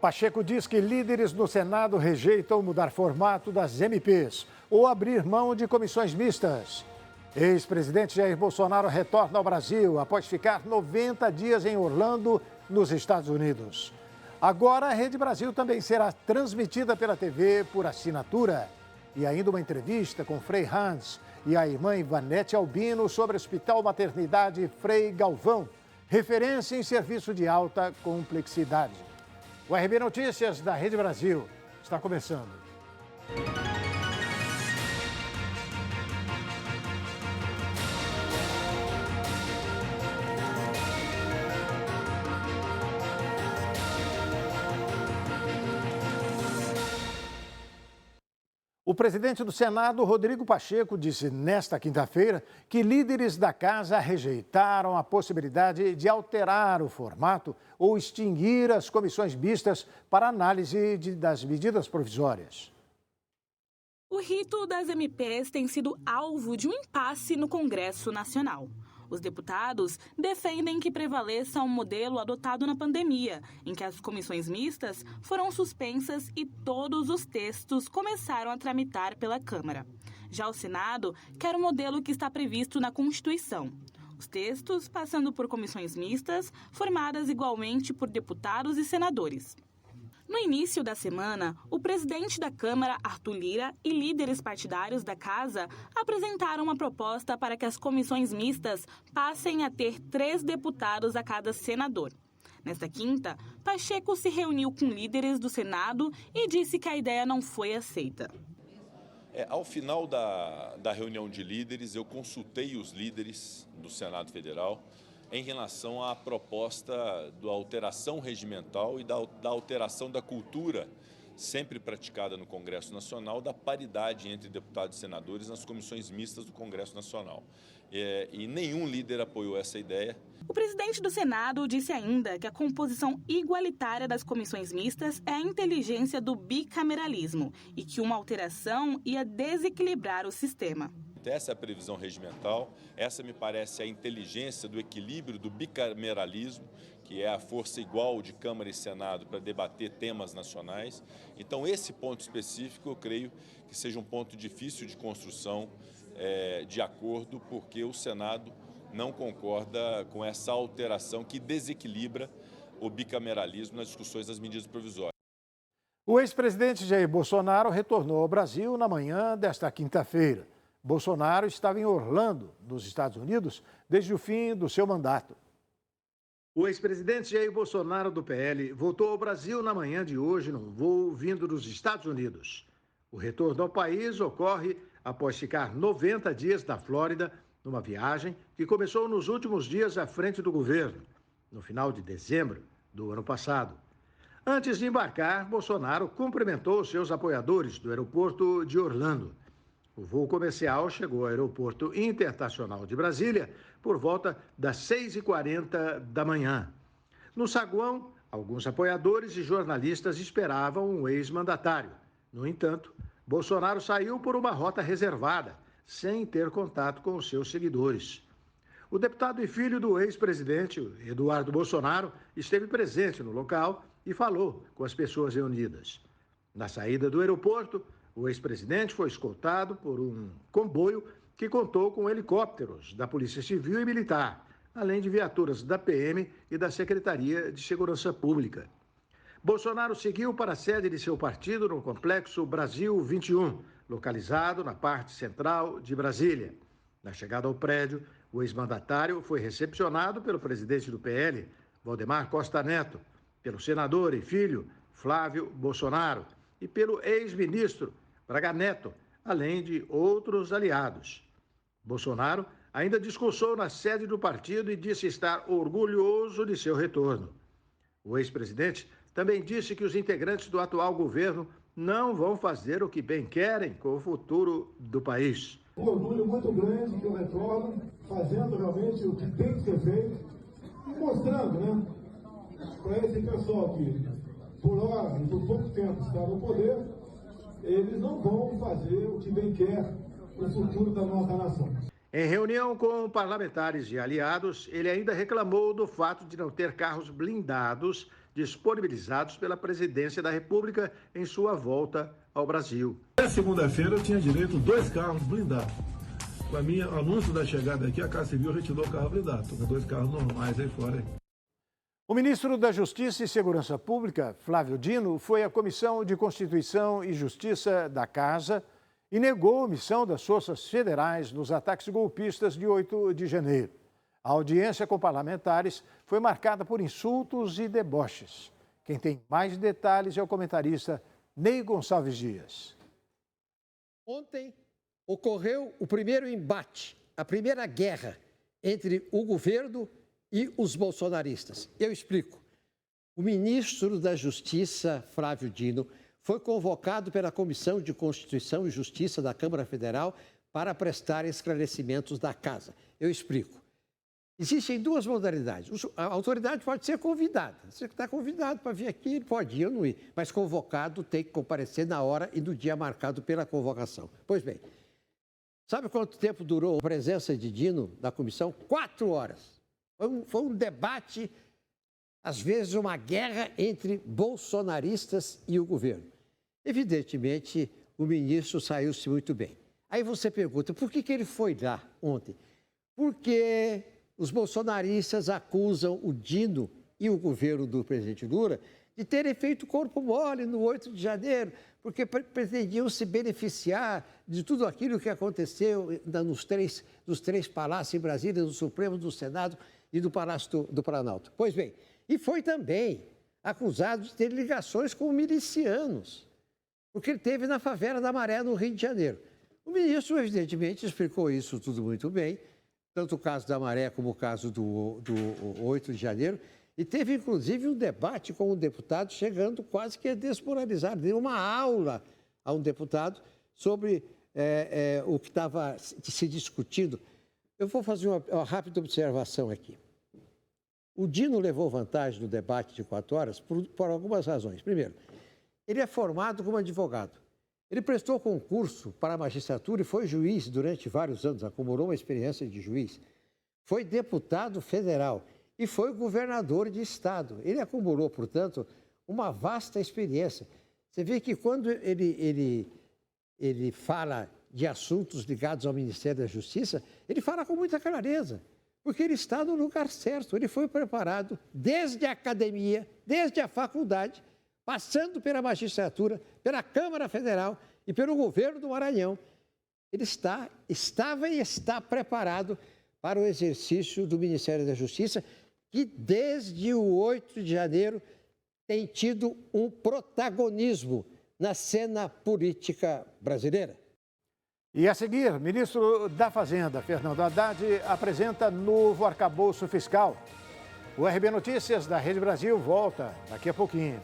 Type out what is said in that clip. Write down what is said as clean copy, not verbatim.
Pacheco diz que líderes no Senado rejeitam mudar formato das MPs ou abrir mão de comissões mistas. Ex-presidente Jair Bolsonaro retorna ao Brasil após ficar 90 dias em Orlando, nos Estados Unidos. Agora, a Rede Brasil também será transmitida pela TV por assinatura. E ainda uma entrevista com Frei Hans e a irmã Ivanete Albino sobre o Hospital Maternidade Frei Galvão, referência em serviço de alta complexidade. O RB Notícias da Rede Brasil está começando. O presidente do Senado, Rodrigo Pacheco, disse nesta quinta-feira que líderes da casa rejeitaram a possibilidade de alterar o formato ou extinguir as comissões mistas para análise das medidas provisórias. O rito das MPs tem sido alvo de um impasse no Congresso Nacional. Os deputados defendem que prevaleça um modelo adotado na pandemia, em que as comissões mistas foram suspensas e todos os textos começaram a tramitar pela Câmara. Já o Senado quer o modelo que está previsto na Constituição. Os textos passando por comissões mistas, formadas igualmente por deputados e senadores. No início da semana, o presidente da Câmara, Arthur Lira, e líderes partidários da Casa apresentaram uma proposta para que as comissões mistas passem a ter 3 deputados a cada senador. Nesta quinta, Pacheco se reuniu com líderes do Senado e disse que a ideia não foi aceita. Ao final da reunião de líderes, eu consultei os líderes do Senado Federal em relação à proposta da alteração regimental e da alteração da cultura sempre praticada no Congresso Nacional, da paridade entre deputados e senadores nas comissões mistas do Congresso Nacional. E nenhum líder apoiou essa ideia. O presidente do Senado disse ainda que a composição igualitária das comissões mistas é a inteligência do bicameralismo e que uma alteração ia desequilibrar o sistema. Essa é a previsão regimental, essa me parece a inteligência do equilíbrio do bicameralismo, que é a força igual de Câmara e Senado para debater temas nacionais. Então, esse ponto específico, eu creio que seja um ponto difícil de construção de acordo, porque o Senado não concorda com essa alteração que desequilibra o bicameralismo nas discussões das medidas provisórias. O ex-presidente Jair Bolsonaro retornou ao Brasil na manhã desta quinta-feira. Bolsonaro estava em Orlando, nos Estados Unidos, desde o fim do seu mandato. O ex-presidente Jair Bolsonaro, do PL, voltou ao Brasil na manhã de hoje num voo vindo dos Estados Unidos. O retorno ao país ocorre após ficar 90 dias na Flórida, numa viagem que começou nos últimos dias à frente do governo, no final de dezembro do ano passado. Antes de embarcar, Bolsonaro cumprimentou seus apoiadores do aeroporto de Orlando. O voo comercial chegou ao Aeroporto Internacional de Brasília por volta das 6h40 da manhã. No saguão, alguns apoiadores e jornalistas esperavam o ex-mandatário. No entanto, Bolsonaro saiu por uma rota reservada, sem ter contato com os seus seguidores. O deputado e filho do ex-presidente, Eduardo Bolsonaro, esteve presente no local e falou com as pessoas reunidas. Na saída do aeroporto, o ex-presidente foi escoltado por um comboio que contou com helicópteros da Polícia Civil e Militar, além de viaturas da PM e da Secretaria de Segurança Pública. Bolsonaro seguiu para a sede de seu partido no Complexo Brasil 21, localizado na parte central de Brasília. Na chegada ao prédio, o ex-mandatário foi recepcionado pelo presidente do PL, Valdemar Costa Neto, pelo senador e filho, Flávio Bolsonaro, e pelo ex-ministro Braga Neto, além de outros aliados. Bolsonaro ainda discursou na sede do partido e disse estar orgulhoso de seu retorno. O ex-presidente também disse que os integrantes do atual governo não vão fazer o que bem querem com o futuro do país. Um orgulho muito grande que eu retorno, fazendo realmente o que tem que ser feito e mostrando, para esse pessoal que, por hora e por pouco tempo está no poder, eles não vão fazer o que bem quer para o futuro da nossa nação. Em reunião com parlamentares e aliados, ele ainda reclamou do fato de não ter carros blindados disponibilizados pela Presidência da República em sua volta ao Brasil. Na segunda-feira eu tinha direito a 2 carros blindados. Com a minha anúncio da chegada aqui, a Casa Civil retirou o carro blindado. Estou com 2 carros normais aí fora. O ministro da Justiça e Segurança Pública, Flávio Dino, foi à Comissão de Constituição e Justiça da Casa e negou a omissão das forças federais nos ataques golpistas de 8 de janeiro. A audiência com parlamentares foi marcada por insultos e deboches. Quem tem mais detalhes é o comentarista Ney Gonçalves Dias. Ontem ocorreu o primeiro embate, a primeira guerra entre o governo e os bolsonaristas. Eu explico. O ministro da Justiça, Flávio Dino, foi convocado pela Comissão de Constituição e Justiça da Câmara Federal para prestar esclarecimentos da casa. Eu explico. Existem 2 modalidades. A autoridade pode ser convidada. Você está convidado para vir aqui, ele pode ir ou não ir. Mas convocado tem que comparecer na hora e no dia marcado pela convocação. Pois bem, sabe quanto tempo durou a presença de Dino na comissão? 4 horas. Foi um debate, às vezes uma guerra entre bolsonaristas e o governo. Evidentemente, o ministro saiu-se muito bem. Aí você pergunta, por que ele foi lá ontem? Porque os bolsonaristas acusam o Dino e o governo do presidente Lula de terem feito corpo mole no 8 de janeiro, porque pretendiam se beneficiar de tudo aquilo que aconteceu nos 3 palácios em Brasília, no Supremo, no Senado e no Palácio do Planalto. Pois bem, e foi também acusado de ter ligações com milicianos, porque ele esteve na favela da Maré, no Rio de Janeiro. O ministro, evidentemente, explicou isso tudo muito bem, tanto o caso da Maré como o caso do 8 de janeiro, e teve, inclusive, um debate com um deputado, chegando quase que a desmoralizar. Deu uma aula a um deputado sobre o que estava se discutindo. Eu vou fazer uma rápida observação aqui. O Dino levou vantagem no debate de 4 horas por algumas razões. Primeiro, ele é formado como advogado. Ele prestou concurso para a magistratura e foi juiz durante vários anos, acumulou uma experiência de juiz. Foi deputado federal e foi governador de estado. Ele acumulou, portanto, uma vasta experiência. Você vê que quando ele fala de assuntos ligados ao Ministério da Justiça, ele fala com muita clareza, porque ele está no lugar certo. Ele foi preparado desde a academia, desde a faculdade, passando pela magistratura, pela Câmara Federal e pelo governo do Maranhão. Ele estava e está preparado para o exercício do Ministério da Justiça, que desde o 8 de janeiro tem tido um protagonismo na cena política brasileira. E a seguir, o ministro da Fazenda, Fernando Haddad, apresenta novo arcabouço fiscal. O RB Notícias da Rede Brasil volta daqui a pouquinho.